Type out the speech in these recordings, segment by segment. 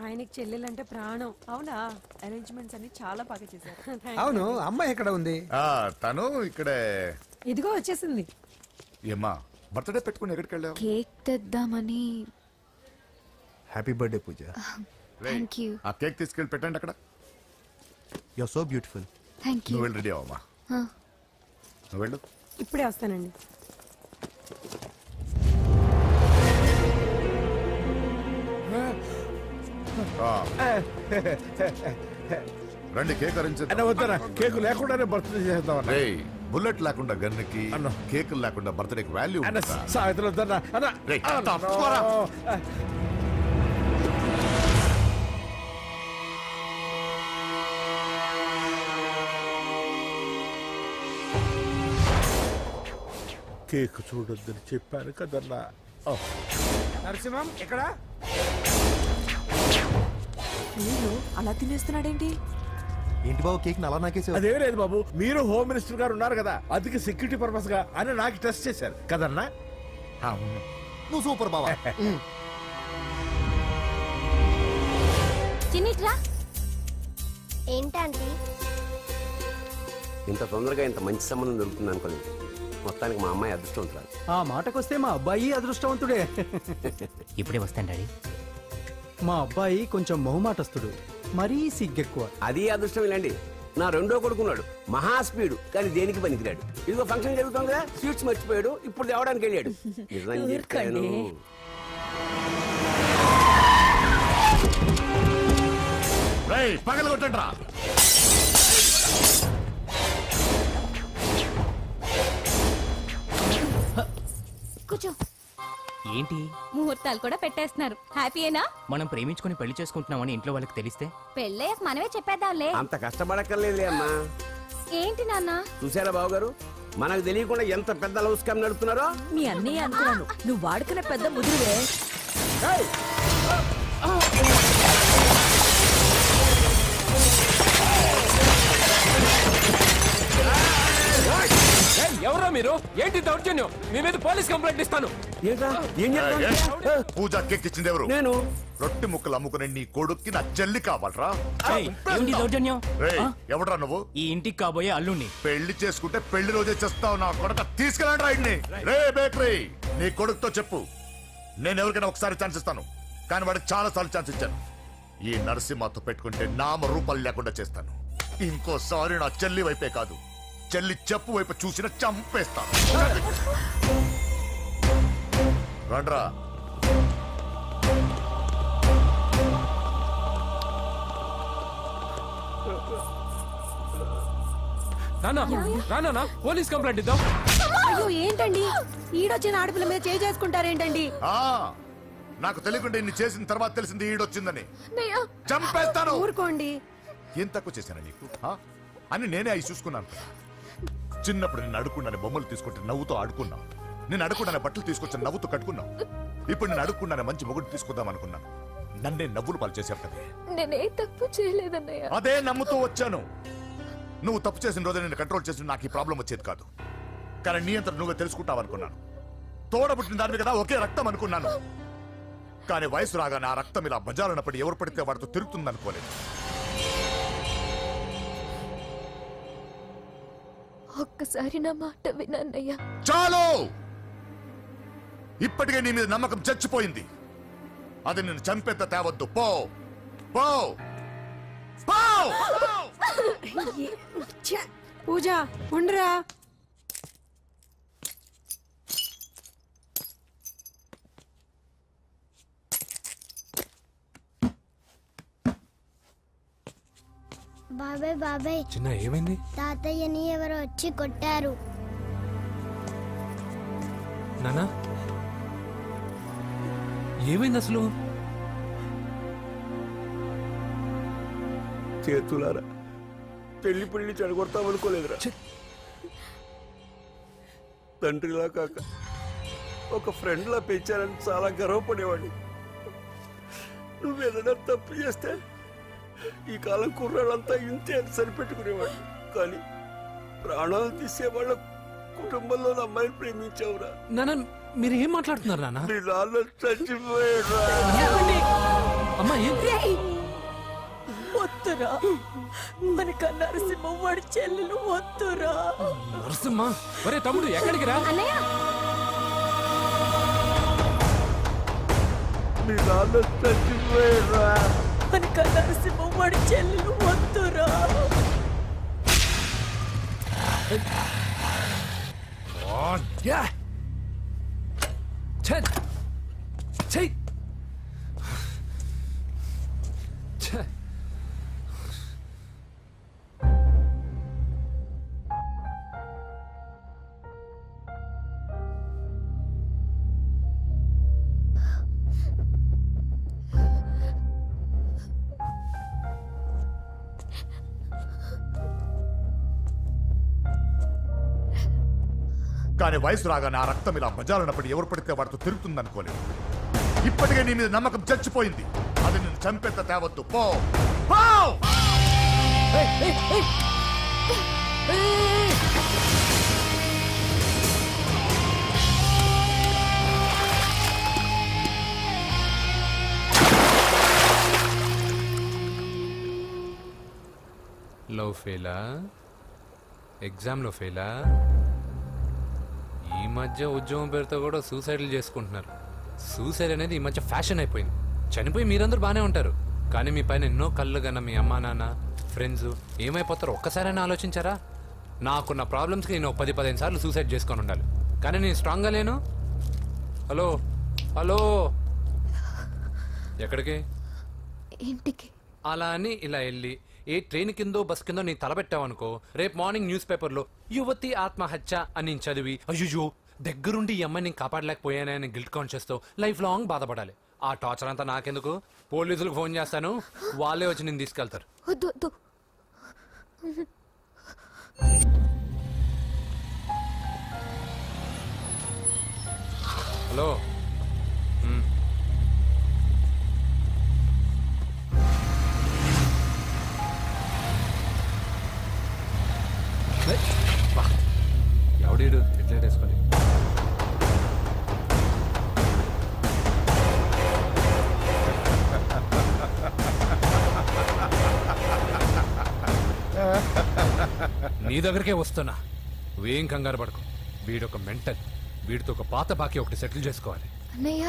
ఆయనకి చెల్లెలంటే ప్రాణం. అవునా? అరేంజ్మెంట్స్ అన్ని చాలా బాగా చేశారు. అవును, అమ్మాయి ఎక్కడ ఉంది? తను ఇక్కడే. ఇదిగో వచ్చేసింది. ఏమ్మా బర్త్డే పెట్టుకుని ఎక్కడికి వెళ్ళావు? కేక్ తెద్దామని. Happy birthday Pooja. Thank you. ఆ కేక్ తీసుకెళ్ళి పెట్టండి అక్కడ. You are so beautiful. Thank you. నువ్వు వెళ్ళి రెడీ అవమ్మా. నువ్వు వెళ్ళు. ఇప్పుడే వస్తానండి. రండి కేక్ అరేంజ్ వద్దరా, కేక్ లేకుండానే బర్త్డే చేద్దాం. బుల్లెట్ లేకుండా గన్నుకి, కేక్ లేకుండా బర్త్డేకి వాల్యూ. కేక్ చూడొద్దని చెప్పాను కదన్నా. నరసింహం ఎక్కడ? అలా తినేస్తున్నాడేంటి? ఏంటి బాబు కేక్ అలా నాకేసావు? అదే లేదు బాబు, మీరు హోమ్ మినిస్టర్ గారు ఉన్నారు కదా, అందుకే సెక్యూరిటీ పర్పస్ గా అని నాకు టెస్ట్ చేశారు కదన్నా. నువ్వు సూపర్ బాబా. చిన్నిట్రా. ఏంటంటే ఇంత తొందరగా ఇంత మంచి సంబంధం దొరుకుతుంది అనుకోలేదు. మొత్తానికి మా అమ్మాయి అదృష్టవంతురాలు. ఆ మాటకొస్తే మా అబ్బాయి అదృష్టవంతుడే. ఇప్పుడే వస్తాను డాడీ. మా అబ్బాయి కొంచెం మొహమాటస్తుడు, మరీ సిగ్గెక్కువ. అది అదృష్టం ఇలాండి. నా రెండో కొడుకున్నాడు, మహా స్పీడు, కానీ దేనికి పనికిరాడు. ఇదిగో ఫంక్షన్ జరుగుతుంది కదా, స్వీట్స్ మర్చిపోయాడు, ఇప్పుడు తేవడానికి వెళ్ళాడు. నిజం చెప్పాను. పగల కొట్టండి రా. కూర్చో. ఏంటి ముహూర్తాలు కూడా పెట్టేస్తున్నారు. హ్యాపీయేనా? మనం ప్రేమించుకుని పెళ్లి చేసుకుంటున్నామని ఇంట్లో వాళ్ళకి తెలిస్తే పెళ్ళయ్యాక మనమే చెప్పేద్దాంలే. అంత కష్టపడక్కర్లేదులే అమ్మా. ఏంటి నాన్న? చూసారా బాబు గారు, మనకు తెలియకుండా ఎంత పెద్ద లవ్ స్కామ్ నడుపుతున్నారో. మీ అన్నయ్య అనుకున్నాను, నువ్వు వాడుకునే పెద్ద ముదురువే. ఎవరా మీరు? ఏంటి దౌర్జన్యం? మీ మీద పోలీస్ కంప్లైంట్ ఇస్తాను. పూజ కేక్ ఇచ్చింది ఎవరు? నేను. రొట్టె ముక్కలు అమ్ముకునే నీ కొడుక్కి నా చెల్లి కావాలరా? దౌర్జన్యం? ఎవడరా నువ్వు? ఈ ఇంటికి కాబోయే అల్లుణ్ణి. పెళ్లి చేసుకుంటే పెళ్లి రోజే చేస్తావు నా కొడుక. తీసుకెళ్ళండి రాయిడ్ని. రే బేకరీ, నీ కొడుకుతో చెప్పు, నేను ఎవరికైనా ఒకసారి ఛాన్స్ ఇస్తాను, కానీ వాడికి చాలా సార్లు ఛాన్స్ ఇచ్చాను. ఈ నరసింహతో పెట్టుకుంటే నామ రూపాలు లేకుండా చేస్తాను. ఇంకోసారి నా చెల్లి వైపే కాదు, చెల్లి చెప్పు వైపు చూసిన చంపేస్తాను. రండ్రా. నానా పోలీస్ కంప్లైంట్ ఇద్దాం. అయ్యో ఏంటండి, ఈడొచ్చిన ఆడపిల్ల మీద చేసుకుంటారేంటండి? నాకు తెలియకుండా ఇన్ని చేసిన తర్వాత తెలిసింది ఈడొచ్చిందని. చంపేస్తాను. ఊరుకోండి. ఏం తక్కువ చేశాను నీకు అని నేనే అవి చూసుకున్నాను. చిన్నప్పుడు నేను అడుక్కున్నాను బొమ్మలు తీసుకుంటే నవ్వుతో ఆడుకున్నావు. నేను అడుక్కున్నాను బట్టలు తీసుకొచ్చి నవ్వుతో కట్టుకున్నావు. ఇప్పుడు నేను అడుక్కున్నాను మంచి మొగుడు తీసుకుందాం అనుకున్నాను. నన్నే నవ్వులు పాలు చేశావు కదా. నేనే తప్పు చేయలేదన్నయ్య. అదే నమ్ముతూ వచ్చాను. నువ్వు తప్పు చేసిన రోజు నేను కంట్రోల్ చేసిన నాకు ఈ ప్రాబ్లం వచ్చేది కాదు. కానీ నీ అంతా నువ్వే తెలుసుకుంటావు అనుకున్నాను. తోడబుట్టిన దాని కదా ఒకే రక్తం అనుకున్నాను. కానీ వయసు రాగానే ఆ రక్తం ఇలా బజారునప్పుడు ఎవరు పడితే వాడితో తిరుగుతుంది అనుకోలేదు. ఒక్కసారి నా మాట వినన్నయ్య. చాలు, ఇప్పటికే నీ మీద నమ్మకం చచ్చిపోయింది. అది నిన్ను చంపేంత తేవద్దు. పో పో పో. పూజ ఉండరా. బాబాయ్ బాబాయ్, చిన్న ఏమైంది? తాతయ్యని ఎవరో వచ్చి కొట్టారు. నానా ఏమైంది అసలు? చేతులారా పెళ్లి పెళ్లి చెడగొడతాం అనుకోలేదురా. తండ్రిలా కాక ఒక ఫ్రెండ్ లా పెంచారని చాలా గర్వపడేవాడిని. నువ్వేదైనా తప్పు చేస్తే ఈ కాలం కుర్రాళ్ళంతా ఇంతే సరిపెట్టుకునేవాడు. కానీ ప్రాణాలు తీసేవాళ్ళ కుటుంబంలో అమ్మాయిని ప్రేమించావురా. నాన్న మీరు ఏం మాట్లాడుతున్నారు నాన్న? నీ నాన్న చచ్చిపోయాడు. అమ్మ వద్దురా మనక నరసింహం వాడి చెల్లెలు వద్దురా. నరసింహ ఒరే తమ్ముడు ఎక్కడికి రా? అన్నయ్య మనక నరసింహం వాడి చెల్లెలు వద్దురా. కానీ వయసు రాగానే ఆ రక్తం ఇలా బజారున్నప్పుడు ఎవరు పడితే వాడితో తిరుగుతుందనుకోలేదు. ఇప్పటికే నీ మీద నమ్మకం చచ్చిపోయింది. అది నేను చంపేంత తేవద్దు. పో లవ్ ఫెయిలా? ఎగ్జామ్లో ఫెయిలా? ఈ మధ్య ఉద్యోగం పేరుతో కూడా సూసైడ్లు చేసుకుంటున్నారు. సూసైడ్ అనేది ఈ మధ్య ఫ్యాషన్ అయిపోయింది. చనిపోయి మీరందరూ బాగానే ఉంటారు, కానీ మీ పైన ఎన్నో కళ్ళు కన్నా మీ అమ్మా నాన్న ఫ్రెండ్స్ ఏమైపోతారో ఒక్కసారైనా ఆలోచించారా? నాకున్న ప్రాబ్లమ్స్కి నేను 10-15 సార్లు సూసైడ్ చేసుకొని ఉండాలి, కానీ నేను స్ట్రాంగ్గా లేను. హలో హలో, ఎక్కడికి? ఇంటికి. అలా అని ఇలా వెళ్ళి ఏ ట్రైన్ కిందో బస్ కిందో నీ తలబెట్టావనుకో, రేపు మార్నింగ్ న్యూస్ పేపర్లో యువతి ఆత్మహత్య అని నేను చదివి అయ్యో దగ్గరుండి ఈ అమ్మాయి నేను కాపాడలేకపోయానే అని గిల్ట్ కాన్షియస్ తో లైఫ్ లాంగ్ బాధపడాలి. ఆ టార్చర్ అంతా నాకెందుకు? పోలీసులకు ఫోన్ చేస్తాను, వాళ్ళే వచ్చి నేను తీసుకెళ్తారు. వద్దు వద్దు. హలో, ఎవడీడు హెడ్లైట్ వేసుకొని? నీ దగ్గరికే వస్తున్నా, నువ్వేం కంగారు పడకు. వీడొక మెంటల్, వీడితో ఒక పాత బాకీ ఒకటి సెటిల్ చేసుకోవాలి. అన్నయ్య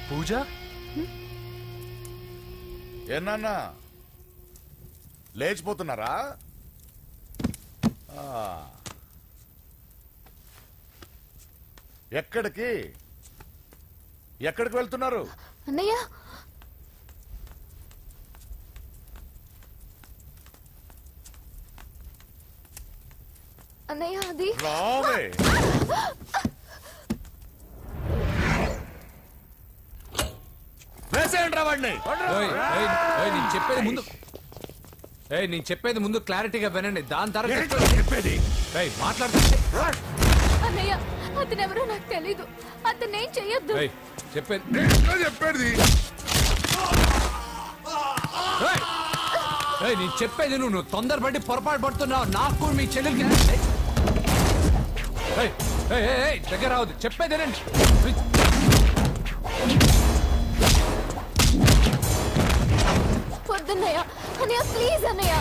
పూజ ఏనా లేచిపోతున్నారా? ఎక్కడికి ఎక్కడికి వెళ్తున్నారు? అన్నయ్య అన్నయ్య అది రావే. నేను చెప్పేది ముందు క్లారిటీగా వినండి, దాని తర్వాత చెప్పేది మాట్లాడుతుంటే. అన్నయ్య అతనెవరో నాకు తెలీదు, అతనేం చెయ్యొద్దు. చెప్పేది నేను చెప్పేది నువ్వు తొందరపడి పొరపాటు పడుతున్నావు. నాకు మీ చెల్లెలకి దగ్గర రావద్దు, చెప్పేదేనండి. వద్దన్నయ్య, అన్నయ్య ప్లీజ్ అన్నయ్య.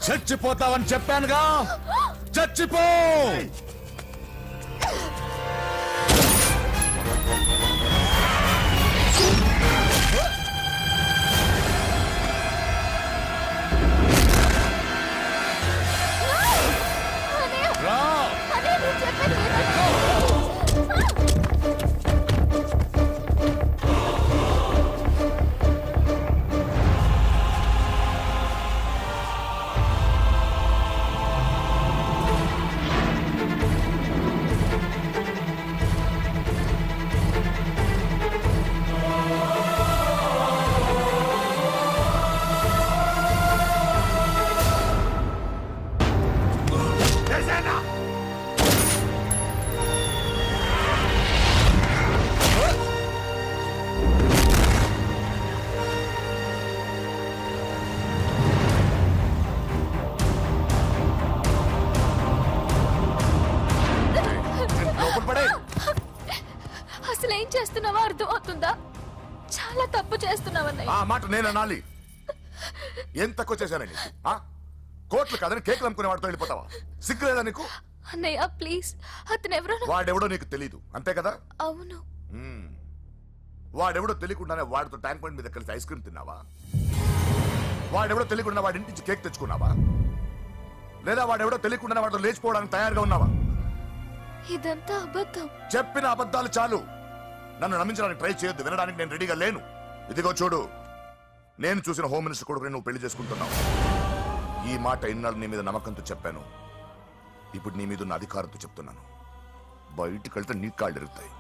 చచ్చిపోతావని చెప్పానుగా, చచ్చిపో. రా. అసలు ఏం చేస్తున్నావో అర్థం అవుతుందా? చాలా తప్పు చేస్తున్నావన్నయ్య. ఆ మాట నేను అనాలి? ఏం తక్కువ చేశానండి? కోట్లు కాదని కేకులు అమ్ముకునే వాడితో వెళ్ళిపోతావా? సిగ్గులేదా నీకు? అన్నయ్య ప్లీజ్, అతను ఎవరో వాడెవడో నీకు తెలీదు అంతే కదా? అవును. వాడెవడో తెలియకుండానే వాడితో ట్యాంక్ పాయింట్ మీద కలిసి ఐస్ క్రీమ్ తిన్నావా? వాడెవడో తెలియకుండా వాడి ఇంటి నుంచి కేక్ తెచ్చుకున్నావా? లేదా వాడెవడో తెలియకుండానే వాడితో లేచిపోవడానికి తయారుగా ఉన్నావా? ఇదంతా అబద్ధం. చెప్పిన అబద్ధాలు చాలు. నన్ను నమ్మించడానికి ట్రై చేయొద్దు. వినడానికి నేను రెడీగా లేను. ఇదిగో చూడు, నేను చూసిన హోమ్ మినిస్టర్ కొడుకుని నువ్వు పెళ్లి చేసుకుంటున్నావు. ఈ మాట ఇన్నాళ్ళు నీ మీద నమ్మకంతో చెప్పాను. ఇప్పుడు నీ మీద ఉన్న అధికారంతో చెప్తున్నాను. బయటికి వెళ్తే నీ కాళ్ళు ఎరుగుతాయి.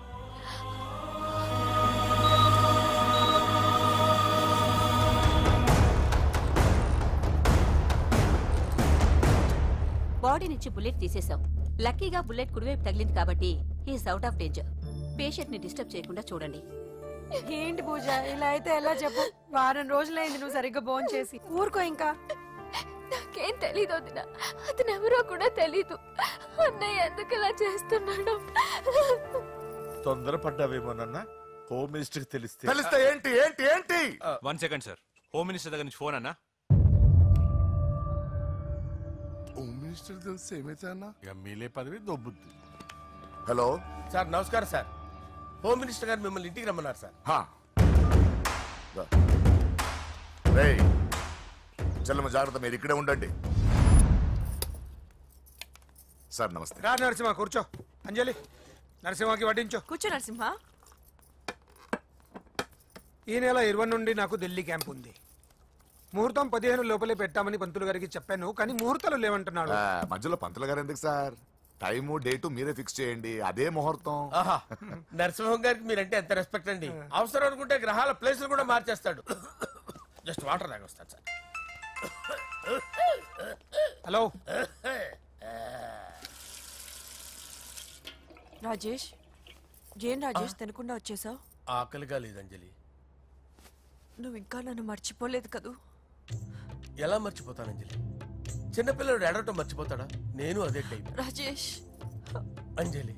బాడీ నుంచి బుల్లెట్ తీసేశాం. లక్కీగా బుల్లెట్ కుడివైపు తగిలింది కాబట్టి is out of danger. Patient ని డిస్టర్బ్ చేయకుండా చూడండి. ఏంటి పూజ, ఇలా అయితే ఎలా చెప్పు? వారం రోజులైంది నువ్వు సరిగ్గా భోజనం చేసి. ఊరుకో ఇంకా. నాకేం తెలీదు వదిన, అతను ఎవరో కూడా తెలీదు. అన్నయ్య ఎందుకు ఇలా చేస్తున్నాడు? తొందరపడ్డావేమోనన్నా. హోమ్ మినిస్టర్ తెలిస్తే ఏంటి ఏంటి ఏంటి? 1 సెకండ్ సార్, హోమ్ మినిస్టర్ దగ్గర నుంచి ఫోన్ అన్నా. హోమ్ మినిస్టర్ తెలిస్తే ఏమైతే అన్నా? ఎమ్మెల్యే పదవి దొబ్బుద్ది. హలో సార్, నమస్కారం సార్. హోమ్ మినిస్టర్ గారు మిమ్మల్ని ఇంటికి రమ్మన్నారు సార్. చెల్లమ్మ జాగ్రత్త, మీరు ఇక్కడే ఉండండి. సార్ నమస్తే. నరసింహ కూర్చో. అంజలి, నరసింహకి వడ్డించో. కూర్చో నరసింహ. ఈ నెల 20 నుండి నాకు ఢిల్లీ క్యాంప్ ఉంది. ముహూర్తం 15 లోపలే పెట్టామని పంతులు గారికి చెప్పాను, కానీ ముహూర్తాలు లేవంటున్నాడు. మధ్యలో పంతులు గారు ఎందుకు సార్? టైము డేటు మీరే ఫిక్స్ చేయండి, అదే ముహూర్తం. నరసింహం గారికి మీరంటే ఎంత రెస్పెక్ట్ అండి. అవసరం అనుకుంటే గ్రహాల ప్లేసులు కూడా మార్చేస్తాడు. జస్ట్ వాటర్ తాగొస్తాడు సార్. హలో రాజేష్, ఏం రాజేష్ తినకుండా వచ్చేసావు? ఆకలిగా లేదు అంజలి. నువ్వు ఇంకా నన్ను మర్చిపోలేదు కదూ? ఎలా మర్చిపోతాను అంజలి? చిన్నపిల్లడు ఏడవటం మర్చిపోతాడా? నేను అదే టైప్. రాజేష్, అంజలి,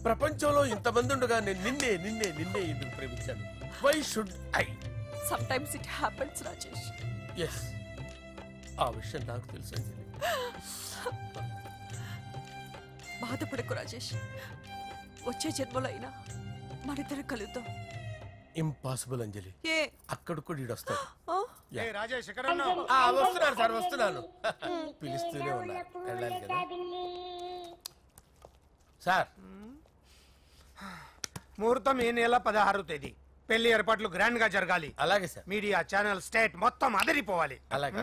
ప్రపంచంలో ఇంతమంది ఉండగా నేను నిన్నే నిన్నే నిన్నే ఎందుకు ప్రేమించాను? Why should I? Sometimes it happens Rajesh. Yes, ఆ విషయం నాకు తెలుసు అంజలి. బాధపడకు రాజేష్, వచ్చే జన్మలో అయినా మనిద్దరు కలుద్దాం. ఇంపాసిబుల్ అంజలి. ఏ అక్కడ కూడా ఈడొస్తాడు. రాజేష్ వస్తున్నాను సార్, వస్తున్నాను. పిలుస్తూనే ఉన్నారు, వెళ్ళాలి కదా సార్. ముహూర్తం ఈ నెల 16వ తేదీ. పెళ్లి ఏర్పాట్లు గ్రాండ్ గా జరగాలి. అలాగే సార్. మీడియా ఛానల్ స్టేట్ మొత్తం అదిరిపోవాలి. అలాగే.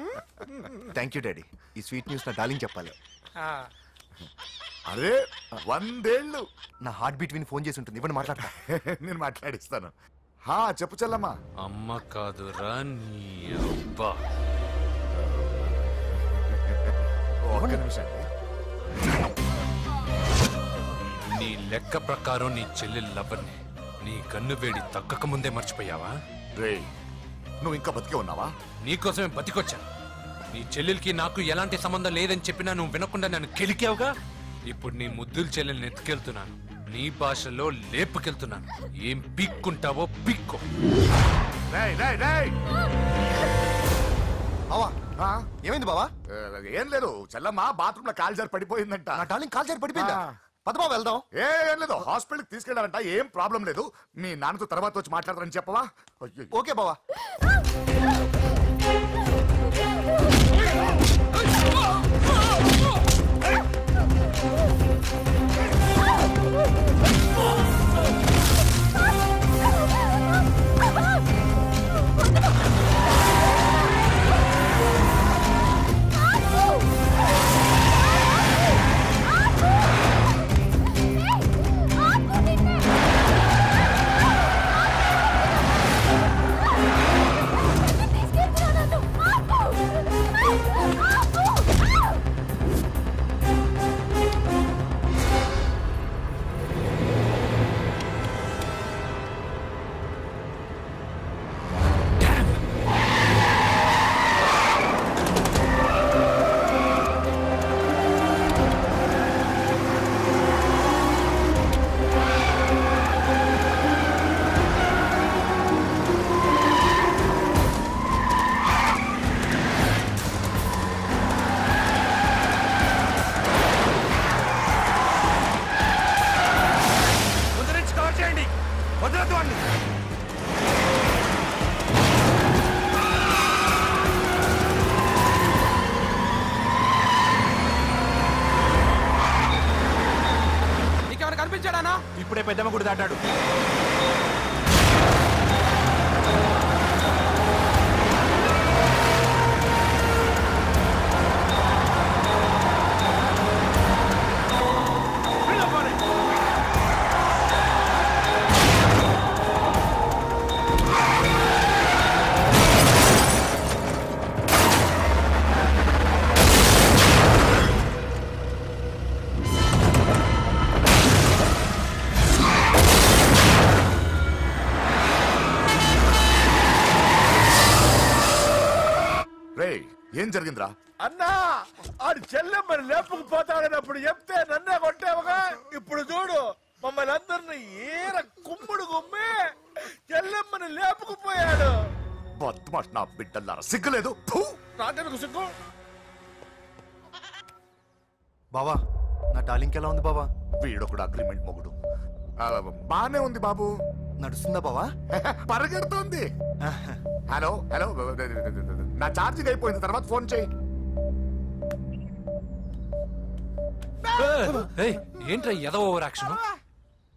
Thank you daddy. ఈ స్వీట్ న్యూస్ నా డార్లింగ్ చెప్పాలి. అరే 100 ఏళ్ళు. నా హార్ట్ బీట్ విని ఫోన్ చేసి ఉంటుంది. ఇవ్వండి మాట్లాడతా. నేను మాట్లాడిస్తాను. చెప్పు చెల్లమ్మా. అమ్మ కాదురా నీ అబ్బా. ఒక్క నిమిషం. నీ లెక్క ప్రకారం నీ చెల్లెలు లవర్ని నీ కన్ను వేడి తగ్గక ముందే మర్చిపోయావా? రే, నువ్వు ఇంకా బతికే ఉన్నావా? నీకోసమే బతికొచ్చాను. నీ చెల్లెలకి నాకు ఎలాంటి సంబంధం లేదని చెప్పినా నువ్వు వినకుండా నన్ను కెలికావుగా. ఇప్పుడు నీ ముద్దుల చెల్లెల్ని ఎత్తుకెళ్తున్నాను, నీ భాషలో లేపుకెళ్తున్నాను. ఏం పీక్కుంటావో పీక్కో. అవా ఏమైంది బావా? ఏం లేదు, చెల్లమ్మ బాత్రూమ్ లో కాలు జారి పడిపోయిందంట. నా డార్లింగ్ కాల్ జారి పడిపోయిందా? పద బావ వెళ్దాం. ఏం లేదు, హాస్పిటల్కి తీసుకెళ్ళారంట. ఏం ప్రాబ్లం లేదు, మీ నాన్నతో తర్వాత వచ్చి మాట్లాడతారని చెప్పవా? ఓకే బావా. ఇప్పుడే పెద్దమ్మ గుడి దాటాడు. ఏం జరిగిందిరా? అన్నా ఆడు చెల్లెమ్మని లేపుకుపోతాడన్నప్పుడు చెప్తే నన్నే కొట్టేవగా. ఇప్పుడు చూడు మమ్మల్ని అందరిని ఏర కుమ్ముడు గుమ్మి చెల్లెమ్మని లేపుకుపోయాడు. బద్మాష్ నా బిడ్డల్లారా, సిగ్గులేదు? నాకెందుకు సిగ్గు? బావా నా డార్లింగ్ ఎలా ఉంది బావా? వీడొకడు అగ్రిమెంట్ మొగుడు. బానే ఉంది బాబు. నడుస్తుందా బావా? పరిగెడుతుంది. హలో హలో, నా ఛార్జింగ్ అయిపోయింది, తర్వాత ఫోన్ చేయి. ఏంట్రా ఏదో ఓవర్ యాక్షన్?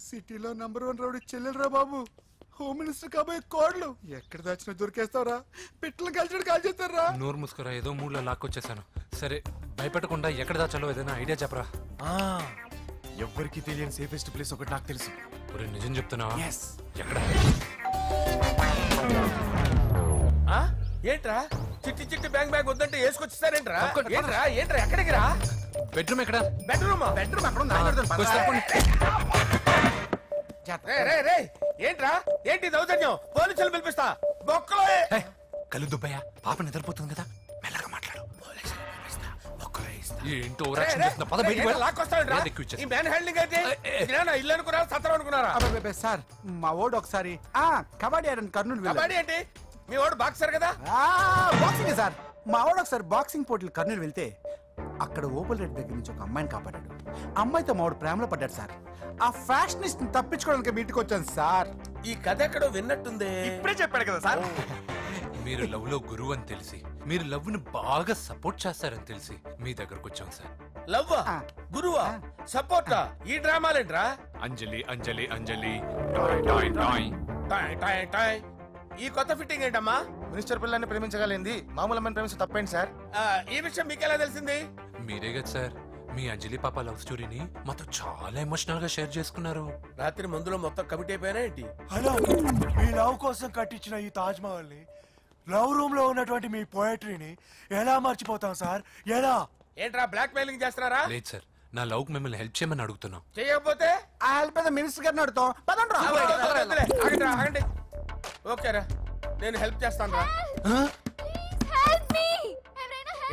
సిటీలో నంబర్ 1 రౌడీ చెల్లెలరా బాబు. హోమ్ మినిస్టర్ కాబోయే కోడ్లు ఎక్కడ దాచిన దొరికేస్తావరా? పిట్టలు కలిసి కాల్ చేస్తారా? నోరు ముసుకురా, ఏదో మూడ్లో లాక్కొచ్చేసాను. సరే భయపెట్టకుండా ఎక్కడ దాచాలో ఏదైనా ఐడియా చెప్పరా. ఎవ్వరికి తెలియని సేఫెస్ట్ ప్లేస్ ఒకటి నాకు తెలుసు. నిజం చెప్తున్నావా? ఎక్కడ? ఏంట్రా చిట్టి చిట్టి బ్యాంగ్ బ్యాంగ్ వద్దంటే వేసుకొచ్చిస్తారేంట్రా? ఏంట్రా ఏంట్రా ఎక్కడికి రా? బెడ్రూమ్ ఎక్కడ? బెడ్రూమ్ ఏంట్రా? ఏంటి దౌర్జన్యం? పోలీసులు పిలిపిస్తా. బొక్కలో కళ్ళు దుబ్బయ్యా, పాప నిద్రపోతుంది కదా, మెల్లగా మాట్లాడు. ఏంటో ఓవర్ యాక్షన్ చేస్తున్నా, పద బయటికి వెళ్ళు. ఈ మ్యాన్ హ్యాండ్లింగ్ అయితే ఇల్లు అనుకున్నారా సత్రం అనుకున్నారా? సార్ మా ఓడు ఒకసారి కబడ్డీ ఆడని కర్నూలు కబడ్డీ ఏంటి? మీ వాడు బాక్సర్ కదా? Boxing sir. మా వాడు ఒకసారి బాక్సింగ్ పోటీలు కర్నూలు వెళ్తే అక్కడ ఓపెల్ రెడ్డి దగ్గర నుంచి ఒక అమ్మాయిని కాపాడాడు. అమ్మాయితో మా వాడు ప్రేమలో పడ్డాడు సార్. ఆ ఫ్యాషనిస్ట్ తప్పించుకోవడానికి మీ ఇంటికి వచ్చాను సార్. ఈ కథ ఎక్కడో విన్నట్టుంది. ఇప్పుడే చెప్పాడు కదా సార్. మీరు లవ్ లో గురువు అని తెలిసి, మీరు లవ్ ను బాగా సపోర్ట్ చేస్తారని తెలిసి మీ దగ్గరకు వచ్చాం సార్. లవ్వా గురువా సపోర్టా? ఈ డ్రామాలేంట్రా? అంజలి అంజలి అంజలి ఈ కొత్త ఫిట్టింగ్ ఏంటమ్మా? మినిస్టర్ పిల్లల్ని ప్రేమించగలిగింది మామూలు అమ్మని ప్రేమించి తప్పేంటి సార్? ఈ విషయం మీకెలా తెలిసింది? మీరే కదా సార్ మీ అంజలి పాప లవ్ స్టోరీని మాతో చాలా ఎమోషనల్ గా షేర్ చేసుకున్నారు. రాత్రి మందులో మొత్తం కమిట్ అయిపోయినా ఏంటి? హలో, మీ లవ్ కోసం కట్టించిన ఈ తాజ్ మహల్ ని, లవ్ రూమ్ లో ఉన్నటువంటి మీ పోయట్రీని ఎలా మర్చిపోతాం సార్? ఎలా? ఏంట్రా బ్లాక్ మెయిలింగ్ చేస్తున్నారా? లేదు సార్, నా లవ్ కు మిమ్మల్ని హెల్ప్ చేయమని అడుగుతున్నాం. చేయకపోతే ఆ హెల్ప్ మినిస్టర్ గారిని అడుగుతాం. ఆగండి. ఓకేరా, నేను హెల్ప్ చేస్తాను రా.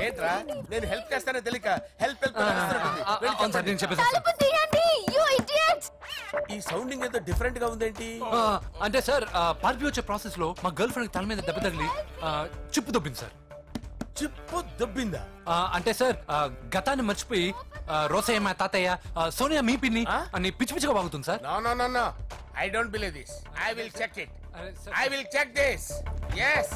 ఏంట్రా నేను హెల్ప్ చేస్తానే తెలియక హెల్ప్ ఈ సౌండింగ్ ఏదో డిఫరెంట్ గా ఉందేంటి? అంటే సార్ పార్టీ వచ్చే ప్రాసెస్ లో మా గర్ల్ ఫ్రెండ్ తల మీద దెబ్బ తగిలి చిప్పు దొబ్బింది సార్. చిప్పు దొబ్బిందా? అంటే సార్ గతాన్ని మర్చిపోయి రోసయ్య మా తాతయ్య సోనియా మీ పిన్ని అని పిచ్చి పిచ్చిగా బాగుతుంది sir. No I don't believe this. I will check it. I will check this. yes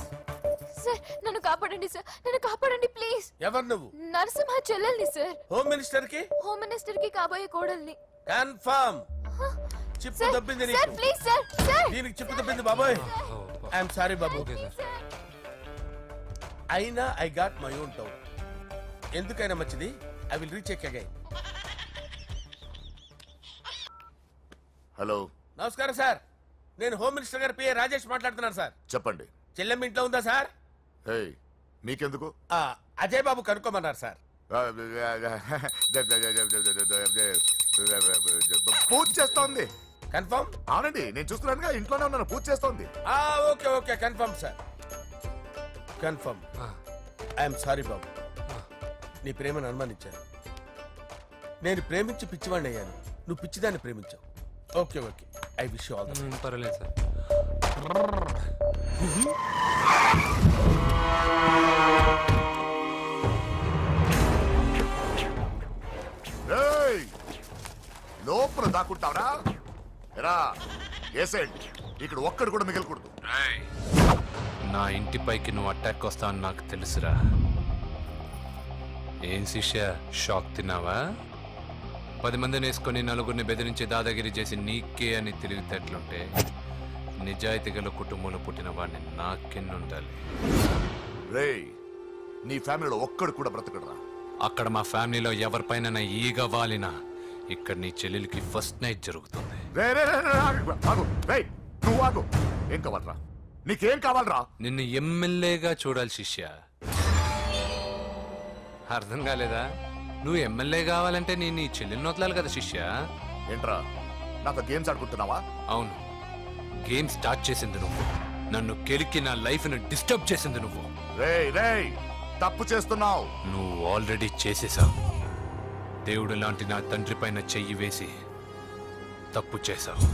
sir నన్ను కాపాడండి సార్, నన్ను కాపాడండి ప్లీజ్. ఎవరు నువ్వు? నరసింహ చెల్లెల్ని సార్. హోమ్ మినిస్టర్ కి? హోమ్ మినిస్టర్ కి కాబోయే కోడల్ని. కన్ఫర్మ్. చిప్పు దొబ్బింది నీకు. Sir please sir. సార్ దీనికి చిప్పు దొబ్బింది బాబోయ్. ఐ యామ్ సారీ బాబు. అయినా I got my own town. ఎందుకైనా మంచిది I will recheck again. Hello, నమస్కారం సార్. నేను హోమ్ మినిస్టర్ గారి పిఏ రాజేష్ మాట్లాడుతున్నాను సార్. చెప్పండి. చెల్లెమ్మ ఇంట్లో ఉందా సార్? మీకెందుకు? అజయ్ బాబు కనుక్కోమన్నారు సార్. పూజ చేస్తోంది. కన్ఫర్మ్? అవునండి, నేను చూస్తున్నానుగా, ఇంట్లోనే ఉన్నాను. పూజ చేస్తోంది. Okay confirm sir. Confirm. I'm sorry బాబు, నీ ప్రేమను అనుమానించాను. నేను ప్రేమించి పిచ్చివాడిని అయ్యాను, నువ్వు పిచ్చిదాన్ని ప్రేమించావు. Okay I wish you all the best. పర్వాలేదు సార్. లోపల దాక్కుంటావరా? ఎరా ఏసేండి, ఇక్కడ ఒక్కడు కూడా మిగలకూడదు. నా ఇంటిపైకి నువ్వు అటాక్ వస్తావని నాకు తెలుసురా. ఏం శిష్య, షాక్ తిన్నావా? 10 మందిని వేసుకొని నలుగురిని బెదిరించి దాదాగిరి చేసి నీకే అని తిరిగితేట్లుంటే నిజాయితీ గల కుటుంబంలో పుట్టిన వాడిని నాకెన్నుండాలి. రేయ్, నీ ఫ్యామిలీలో ఒక్కడు కూడా బ్రతకడరా. అక్కడ మా ఫ్యామిలీలో ఎవరిపైన ఈగ వాలినా ఇక్కడ నీ చెల్లెలికి ఫస్ట్ నైట్ జరుగుతుంది. నువ్వు ఆగు. ఏం కావాలరా? నీకేం కావాలరా? నిన్ను ఎమ్మెల్యేగా చూడాలి శిష్య. అర్థం కాలేదా? నువ్వు ఎమ్మెల్యే కావాలంటే నేను నీ చెల్లెల్ని వదలాలి కదా శిష్య. ఏంట్రా, నాతో గేమ్స్ ఆడుకుంటున్నావా? అవును, గేమ్ స్టార్ట్ చేసింది నువ్వు. నన్ను కెలికి నా లైఫ్ ను డిస్టర్బ్ చేసింది నువ్వు. రేయ్, తప్పు చేస్తున్నావు. నువ్వు ఆల్రెడీ చేసేసావు. దేవుడు లాంటి నా తండ్రి పైన చెయ్యి వేసి తప్పు చేశావు.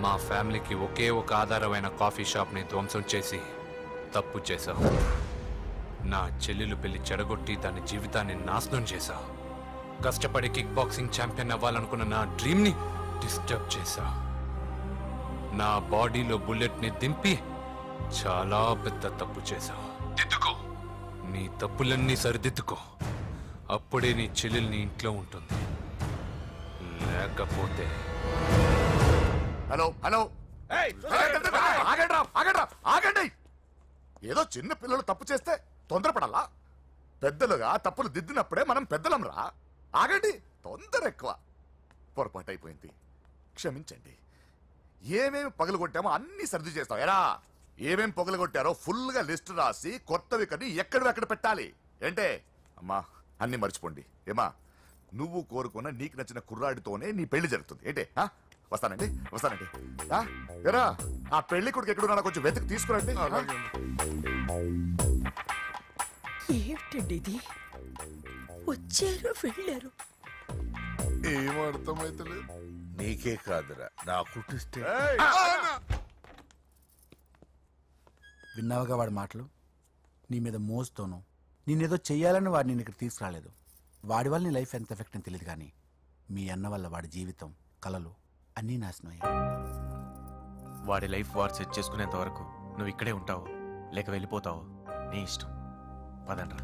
మా ఫ్యామిలీకి ఒకే ఒక ఆధారమైన కాఫీ షాప్ ని ధ్వంసం చేసి తప్పు చేశావు. నా చెల్లెలు పెళ్లి చెడగొట్టి దాని జీవితాన్ని నాశనం చేశావు. కష్టపడి కిక్ బాక్సింగ్ ఛాంపియన్ అవ్వాలనుకున్న నా డ్రీమ్ ని డిస్టర్బ్ చేశావు. నా బాడీలో బుల్లెట్ ని దింపి చాలా పెద్ద తప్పు చేశావు. దిద్దుకో, నీ తప్పులన్నీ సరిదిద్దుకో. అప్పుడే నీ చెల్లెలు నీ ఇంట్లో ఉంటుంది. లేకపోతే హలో ఆగండి. ఏదో చిన్న పిల్లలు తప్పు చేస్తే తొందరపడాలా? పెద్దలుగా తప్పులు దిద్దినప్పుడే మనం పెద్దలం రా. ఆగండి, తొందర ఎక్కువ. పొరపాటు అయిపోయింది, క్షమించండి. ఏమేమి పగలగొట్టామో అన్ని సర్ది చేస్తాం. ఎరా, ఏమేమి పగలగొట్టారో ఫుల్ గా లిస్ట్ రాసి కొత్తవి కని ఎక్కడ పెట్టాలి. ఏంటే అమ్మా, అన్ని మర్చిపోండి. ఏమా, నువ్వు కోరుకున్న నీకు నచ్చిన కుర్రాడితోనే నీ పెళ్లి జరుగుతుంది. ఏంటే? వస్తానండి. ఎరా, ఆ పెళ్లి కొడుకు ఎక్కడున్నా కొంచెం వెతికి తీసుకురండి. ఏమిటండి ఇది? వచ్చారు వెళ్ళారు. ఏం అర్థమైతలేదు. నీకే కాదురా, నా కుట్టిస్తే. విన్నావుగా వాడి మాటలు? నీ మీద మోజుతోనూ నేనేదో చెయ్యాలని వాడిని నేను ఇక్కడ తీసుకురాలేదు. వాడి వల్ల నీ లైఫ్ ఎంత ఎఫెక్ట్ అని తెలియదు, కానీ మీ అన్న వల్ల వాడి జీవితం, కలలు అన్నీ నాశనం అయ్యాయి. వాడి లైఫ్ వాడు సెట్ చేసుకునేంత వరకు నువ్వు ఇక్కడే ఉంటావు, లేక వెళ్ళిపోతావు, నీ ఇష్టం. పదండ్రా.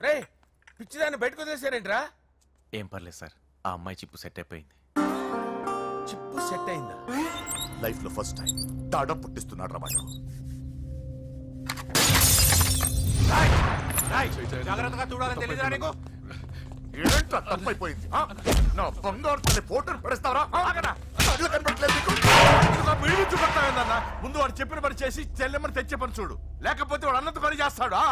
రే, పిచ్చిదాన్ని బయటకు వదిలేసారేంట్రా? ఏం పర్లేదు సార్, ఆ అమ్మాయి చిప్పు సెట్ అయిపోయింది. చిప్పు సెట్ అయిందా? లైఫ్ లో ఫస్ట్ టైం తాడ పుట్టిస్తున్నాడు రా వాడు. జాగ్రత్తగా చూడాలని తెలియదురా నీకు? ఏంట్రా తప్పైపోయింది? నా బంగారు తల్లి ఫోటోలు పడేస్తావరా? కనపడలేదు నీకు? ముందు వాడు చెప్పిన పని చేసి చెల్లెమ్మని తెచ్చే పని చూడు, లేకపోతే వాడు అన్నంత పని చేస్తాడా?